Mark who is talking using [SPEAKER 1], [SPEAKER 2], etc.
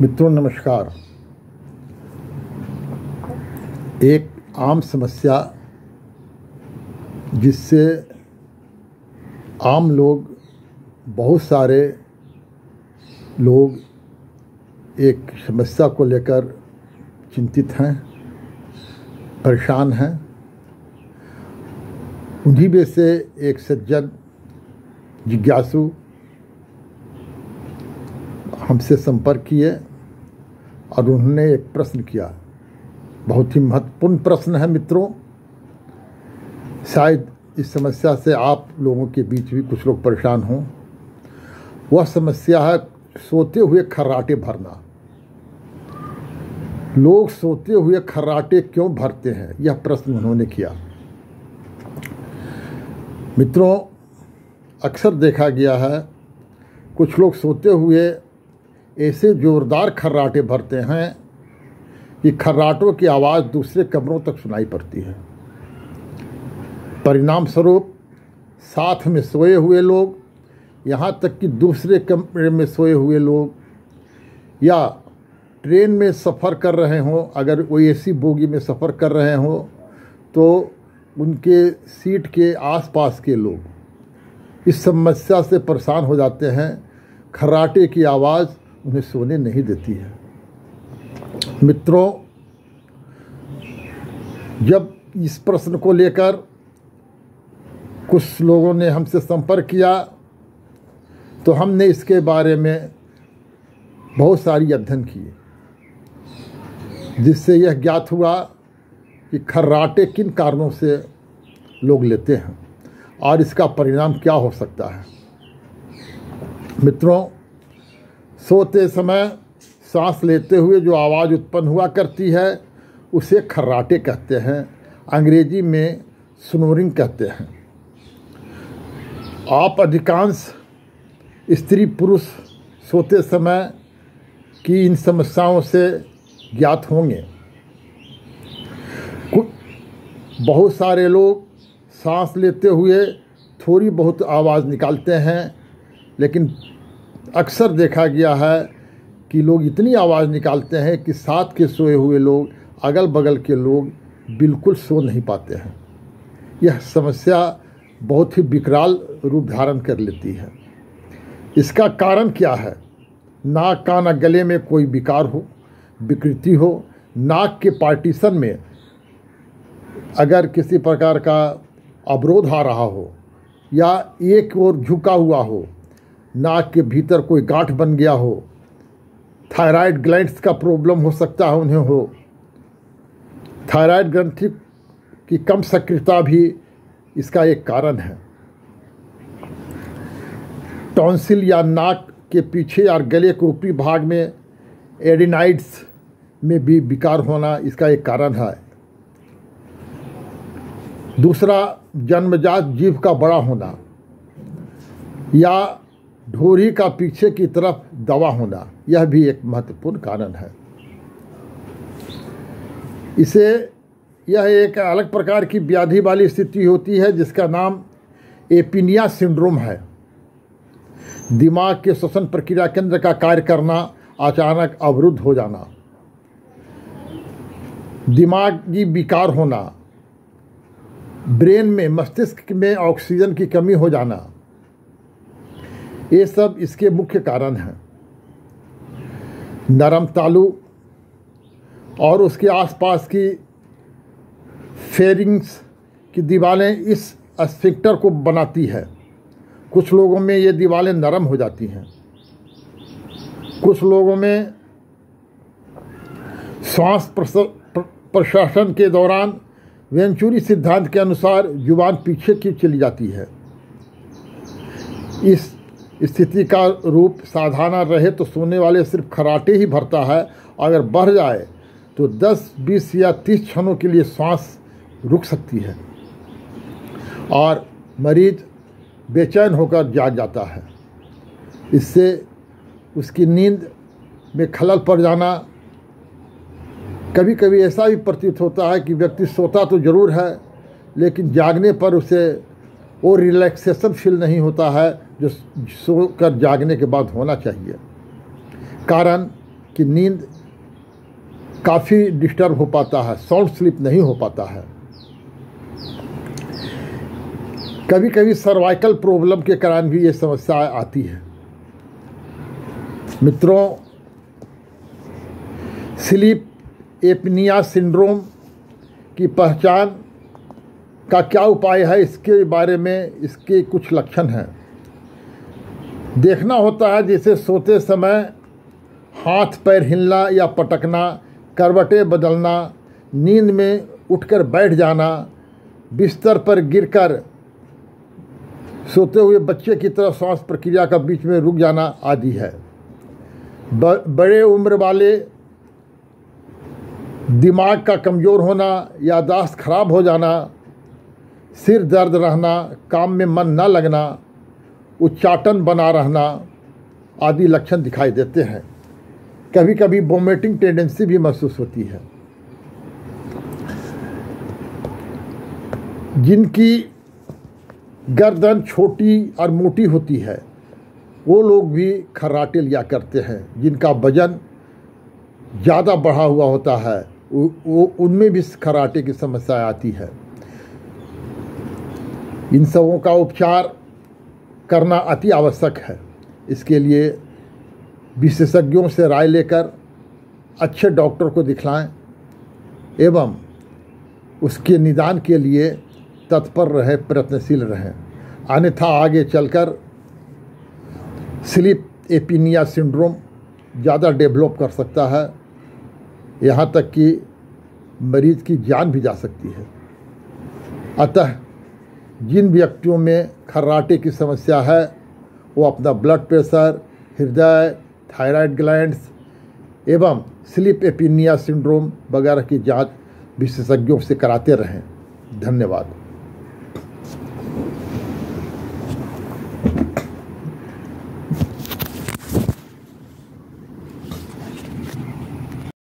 [SPEAKER 1] मित्रों नमस्कार। एक आम समस्या जिससे आम लोग, बहुत सारे लोग एक समस्या को लेकर चिंतित हैं, परेशान हैं। उन्हीं में से एक सज्जन जिज्ञासु हमसे संपर्क किए और उन्होंने एक प्रश्न किया। बहुत ही महत्वपूर्ण प्रश्न है मित्रों। शायद इस समस्या से आप लोगों के बीच भी कुछ लोग परेशान हों। वह समस्या है सोते हुए खर्राटे भरना। लोग सोते हुए खर्राटे क्यों भरते हैं, यह प्रश्न उन्होंने किया। मित्रों, अक्सर देखा गया है कुछ लोग सोते हुए ऐसे ज़ोरदार खर्राटे भरते हैं कि खर्राटों की आवाज़ दूसरे कमरों तक सुनाई पड़ती है। परिणाम स्वरूप साथ में सोए हुए लोग, यहाँ तक कि दूसरे कमरे में सोए हुए लोग, या ट्रेन में सफ़र कर रहे हों, अगर कोई ऐसी बोगी में सफ़र कर रहे हों तो उनके सीट के आसपास के लोग इस समस्या से परेशान हो जाते हैं। खर्राटे की आवाज़ उन्हें सोने नहीं देती है। मित्रों, जब इस प्रश्न को लेकर कुछ लोगों ने हमसे संपर्क किया तो हमने इसके बारे में बहुत सारी अध्ययन किए, जिससे यह ज्ञात हुआ कि खर्राटे किन कारणों से लोग लेते हैं और इसका परिणाम क्या हो सकता है। मित्रों, सोते समय सांस लेते हुए जो आवाज़ उत्पन्न हुआ करती है उसे खर्राटे कहते हैं। अंग्रेजी में स्नोरिंग कहते हैं। आप अधिकांश स्त्री पुरुष सोते समय की इन समस्याओं से ज्ञात होंगे। बहुत सारे लोग सांस लेते हुए थोड़ी बहुत आवाज़ निकालते हैं, लेकिन अक्सर देखा गया है कि लोग इतनी आवाज़ निकालते हैं कि साथ के सोए हुए लोग, अगल बगल के लोग बिल्कुल सो नहीं पाते हैं। यह समस्या बहुत ही विकराल रूप धारण कर लेती है। इसका कारण क्या है? नाक, कान और गले में कोई विकार हो, विकृति हो, नाक के पार्टीशन में अगर किसी प्रकार का अवरोध आ रहा हो या एक ओर झुका हुआ हो, नाक के भीतर कोई गांठ बन गया हो, थायराइड ग्लैंड्स का प्रॉब्लम हो सकता है उन्हें हो। थायराइड ग्रंथि की कम सक्रियता भी इसका एक कारण है। टॉन्सिल या नाक के पीछे और गले के ऊपरी भाग में एडिनाइड्स में भी विकार होना इसका एक कारण है। दूसरा, जन्मजात जीभ का बड़ा होना या ढोरी का पीछे की तरफ दबा होना, यह भी एक महत्वपूर्ण कारण है। यह एक अलग प्रकार की व्याधि वाली स्थिति होती है जिसका नाम एपिनिया सिंड्रोम है। दिमाग के श्वसन प्रक्रिया केंद्र का कार्य करना अचानक अवरुद्ध हो जाना, दिमागी विकार होना, ब्रेन में, मस्तिष्क में ऑक्सीजन की कमी हो जाना, ये सब इसके मुख्य कारण हैं। नरम तालू और उसके आसपास की फेरिंग्स की दीवारें इस स्फिंक्टर को बनाती है। कुछ लोगों में ये दीवारें नरम हो जाती हैं। कुछ लोगों में श्वास प्रश्वासन के दौरान वेंचुरी सिद्धांत के अनुसार जुबान पीछे की चली जाती है। इस स्थिति का रूप साधारण रहे तो सोने वाले सिर्फ खर्राटे ही भरता है। अगर बढ़ जाए तो 10, 20 या 30 क्षणों के लिए सांस रुक सकती है और मरीज बेचैन होकर जाग जाता है। इससे उसकी नींद में खलल पड़ जाना। कभी कभी ऐसा भी प्रतीत होता है कि व्यक्ति सोता तो ज़रूर है, लेकिन जागने पर उसे वो रिलैक्सेशन फील नहीं होता है जो सोकर जागने के बाद होना चाहिए। कारण कि नींद काफ़ी डिस्टर्ब हो पाता है, साउंड स्लीप नहीं हो पाता है। कभी कभी सर्वाइकल प्रॉब्लम के कारण भी ये समस्या आती है। मित्रों, स्लीप एपनिया सिंड्रोम की पहचान का क्या उपाय है, इसके बारे में इसके कुछ लक्षण हैं। देखना होता है जैसे सोते समय हाथ पैर हिलना या पटकना, करवटें बदलना, नींद में उठकर बैठ जाना, बिस्तर पर गिरकर सोते हुए बच्चे की तरह श्वास प्रक्रिया का बीच में रुक जाना आदि है। बड़े उम्र वाले दिमाग का कमज़ोर होना, याददाश्त खराब हो जाना, सिर दर्द रहना, काम में मन न लगना, उच्चाटन बना रहना आदि लक्षण दिखाई देते हैं। कभी कभी वोमिटिंग टेंडेंसी भी महसूस होती है। जिनकी गर्दन छोटी और मोटी होती है वो लोग भी खर्राटे लिया करते हैं। जिनका वजन ज़्यादा बढ़ा हुआ होता है वो उनमें भी खर्राटे की समस्या आती है। इन सबों का उपचार करना अति आवश्यक है। इसके लिए विशेषज्ञों से राय लेकर अच्छे डॉक्टर को दिखलाएं एवं उसके निदान के लिए तत्पर रहे, प्रयत्नशील रहें। अन्यथा आगे चलकर स्लीप एपनिया सिंड्रोम ज़्यादा डेवलप कर सकता है, यहाँ तक कि मरीज की जान भी जा सकती है। अतः जिन व्यक्तियों में खर्राटे की समस्या है वो अपना ब्लड प्रेशर, हृदय, थायराइड ग्लैंड्स एवं स्लीप एपनिया सिंड्रोम वगैरह की जांच विशेषज्ञों से कराते रहें। धन्यवाद।